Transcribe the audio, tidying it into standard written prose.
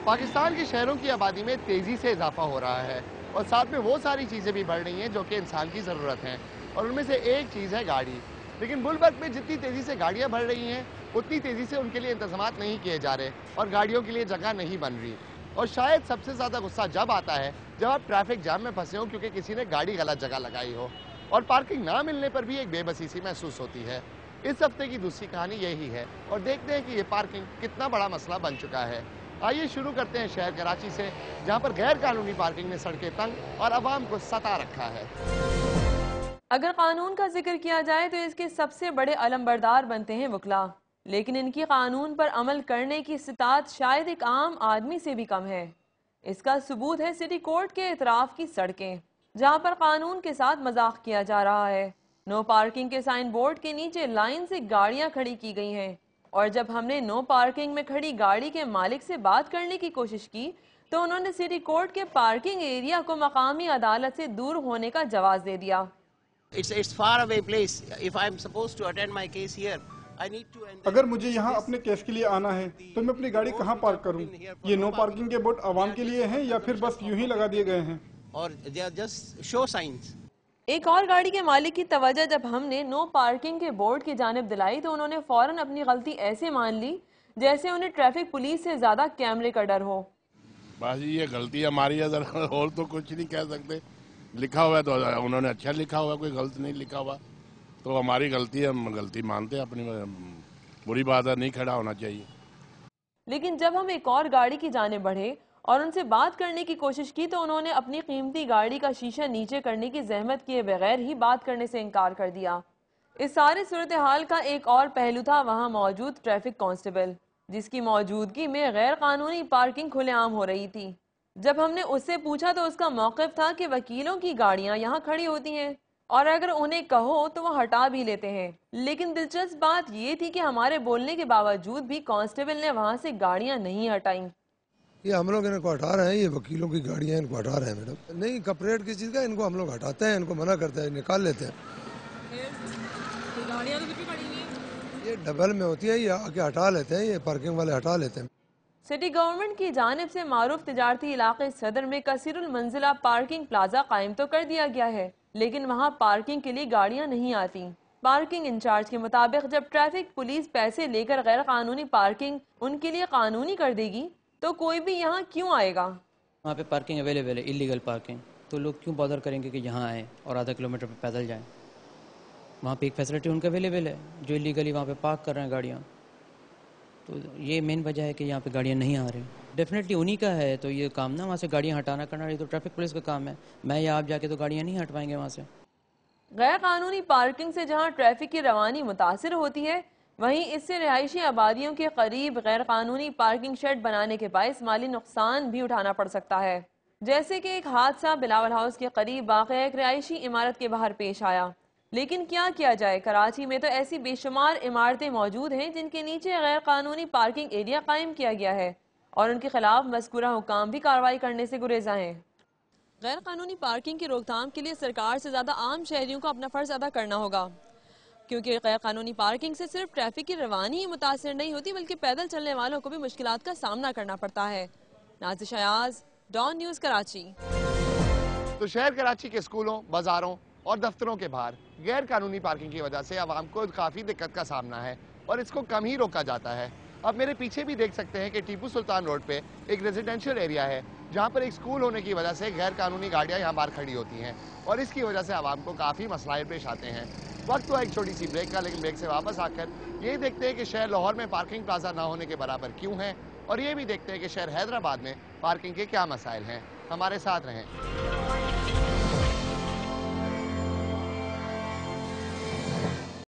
پاکستان کے شہروں کی آبادی میں تیزی سے اضافہ ہو رہا ہے اور ساتھ میں وہ ساری چیزیں بھی بڑھ رہی ہیں جو کہ انسان کی ضرورت ہیں، اور ان میں سے ایک چیز ہے گاڑی۔ لیکن ملک میں جتنی تیزی سے گاڑیاں بڑھ رہی ہیں اتنی تیزی سے ان کے لیے انتظامات نہیں کیے جا رہے اور گاڑیوں کے لیے جگہ نہیں بن رہی۔ اور شاید سب سے زیادہ غصہ جب آتا ہے جب آپ ٹریفک جام میں پھنسے ہو کیونکہ کسی نے گاڑی غلط جگہ لگائی ہو، اور پارکنگ نہ ملنے پر بھی ایک بے بسی سی محسوس ہوتی ہے۔ اس ہفتے کی دوسری کہانی یہی ہے اور دیکھتے ہیں کہ یہ پارکنگ کتنا بڑا مسئلہ بن چکا ہے۔ آئیے شروع کرتے ہیں شہر کراچی سے، جہاں پر غیر قانونی پارکنگ نے سڑکیں تنگ اور عوام کو ستا رکھا ہے۔ اگر قانون کا ذکر کیا جائے تو اس کے سب سے بڑے علمبردار بنتے ہیں وکلا، لیکن ان کی قانون پر عمل کرنے کی استطاعت شاید ایک عام آدمی سے بھی کم ہے۔ اس کا ثبوت ہے سٹی کورٹ کے اطراف کی سڑکیں، جہاں پر قانون کے ساتھ مذاق کیا جا رہا ہے۔ نو پارکنگ کے سائن بورڈ کے نیچے لائن سے گاڑیاں کھڑی کی گئی ہیں، اور جب ہم نے نو پارکنگ میں کھڑی گاڑی کے مالک سے بات کرنے کی کوشش کی تو انہوں نے سٹی کورٹ کے پارکنگ ایریا کو مقامی عدالت سے دور ہونے کا جواز دے دیا۔ It's far away place. If I'm supposed to attend my case here, I need to. اگر مجھے یہاں اپنے کیس کے لیے آنا ہے تو میں اپنی گاڑی کہاں پارک کروں؟ یہ نو پارکنگ کے بورڈ عوام کے لیے ہیں یا پھر بس یوں ہی لگا دیے گئے ہیں؟ Or they are just show signs. ایک اور گاڑی کے مالک کی توجہ جب ہم نے نو پارکنگ کے بورڈ کی جانب دلائی تو انہوں نے فوراً اپنی غلطی ایسے مان لی جیسے انہیں ٹریفک پولیس سے زیادہ کیمرے کا ڈر ہو۔ بس یہ غلطی ہماری ہے، اور تو کچھ نہیں کہہ سکتے۔ لکھا ہوا ہے تو انہوں نے اچھا لکھا ہوا، کوئی غلط نہیں لکھا ہوا تو ہماری غلطی ہے، ہم غلطی مانتے ہیں اپنی، بری بات ہے، نہیں کھڑا ہونا چاہیے۔ لیکن جب ہم ایک اور گاڑی کی جانب بڑھے اور ان سے بات کرنے کی کوشش کی تو انہوں نے اپنی قیمتی گاڑی کا شیشہ نیچے کرنے کی زحمت کیے بغیر ہی بات کرنے سے انکار کر دیا۔ اس سارے صورتحال کا ایک اور پہلو تھا وہاں موجود ٹریفک کانسٹیبل، جس کی موجودگی میں غیر قانونی پارکنگ کھلے عام ہو رہی تھی۔ جب ہم نے اس سے پوچھا تو اس کا موقف تھا کہ وکیلوں کی گاڑیاں یہاں کھڑی ہوتی ہیں اور اگر انہیں کہو تو وہ ہٹا بھی لیتے ہیں، لیکن دلچسپ بات یہ تھی کہ ہمارے بولنے کے باوجود بھی کانسٹیبل نے وہاں سے گاڑیاں نہیں ہٹائیں۔ یہ ہم لوگ ان کو ہٹا رہے ہیں، یہ وکیلوں کی گاڑیاں ان کو ہٹا رہے ہیں میڈم۔ نہیں کپریٹ کی چیز کا ان کو ہم لوگ ہٹاتے ہیں، ان کو منع کرتے ہیں، نکال لیتے ہیں۔ یہ ڈبل میں ہوتی ہے، یہ آ کے ہٹا لیتے ہیں، یہ پارکنگ والے ہٹا لیتے ہیں۔ سٹی گورنمنٹ کی جانب سے معروف تجارتی علاقے صدر میں کثیر المنزلہ پارکنگ پلازا قائم تو کر دیا گیا ہے، لیکن وہاں پارکنگ کے لیے گاڑیاں نہیں آتی۔ پارکنگ انچارج کے مطابق جب ٹریفک پولیس پیسے لے کر غیر قانونی پارکنگ ان کے لیے قانونی کر دے گی تو کوئی بھی یہاں کیوں آئے گا؟ وہاں پہ پارکنگ اویلیبل ہے، اللیگل پارکنگ، تو لوگ کیوں بادر کریں گے کہ یہاں آئیں اور آدھا کلومیٹر پہ پیدل جائیں؟ وہاں پہ ایک فیسلٹی ان کا اویلیبل ہے جو اللیگلی وہاں پہ پارک کر رہے ہیں گاڑیاں، تو یہ مین وجہ ہے کہ یہاں پہ گاڑیاں نہیں آ رہی۔ ڈیفینیٹلی انہی کا ہے تو یہ کام نا، وہاں سے گاڑیاں ہٹانا کرنا، یہ تو ٹریفک پولیس کا کام ہے، میں یا آپ جا کے تو گاڑیاں نہیں ہٹوائیں گے وہاں سے۔ غیر قانونی پارکنگ سے جہاں ٹریفک کی روانی متاثر ہوتی ہے، وہیں اس سے رہائشی آبادیوں کے قریب غیر قانونی پارکنگ شیڈ بنانے کے باعث مالی نقصان بھی اٹھانا پڑ سکتا ہے، جیسے کہ ایک حادثہ بلاول ہاؤس کے قریب واقع ایک رہائشی عمارت کے باہر پیش آیا۔ لیکن کیا کیا جائے، کراچی میں تو ایسی بے شمار عمارتیں موجود ہیں جن کے نیچے غیر قانونی پارکنگ ایریا قائم کیا گیا ہے اور ان کے خلاف مذکورہ حکام بھی کارروائی کرنے سے گریزاں ہیں۔ غیر قانونی پارکنگ کی روک تھام کے لیے سرکار سے زیادہ عام شہریوں کو اپنا فرض ادا کرنا ہوگا، کیونکہ غیر قانونی پارکنگ سے صرف ٹریفک کی روانی ہی متاثر نہیں ہوتی بلکہ پیدل چلنے والوں کو بھی مشکلات کا سامنا کرنا پڑتا ہے۔ نازش ایاز، ڈان نیوز کراچی۔ تو شہر کراچی کے اسکولوں، بازاروں اور دفتروں کے باہر غیر قانونی پارکنگ کی وجہ سے عوام کو کافی دقت کا سامنا ہے اور اس کو کم ہی روکا جاتا ہے۔ اب میرے پیچھے بھی دیکھ سکتے ہیں کہ ٹیپو سلطان روڈ پہ ایک ریزیڈینشل ایریا ہے جہاں پر ایک اسکول ہونے کی وجہ سے غیر قانونی گاڑیاں یہاں باہر کھڑی ہوتی ہیں اور اس کی وجہ سے عوام کو کافی مسائل پیش آتے ہیں۔ وقت ہوا ایک چھوٹی سی بریک کا، لیکن بریک سے واپس آ کر یہ دیکھتے ہیں کہ شہر لاہور میں پارکنگ پلازا نہ ہونے کے برابر کیوں ہے، اور یہ بھی دیکھتے ہیں کہ شہر حیدرآباد میں پارکنگ کے کیا مسائل ہیں۔ ہمارے ساتھ رہیں۔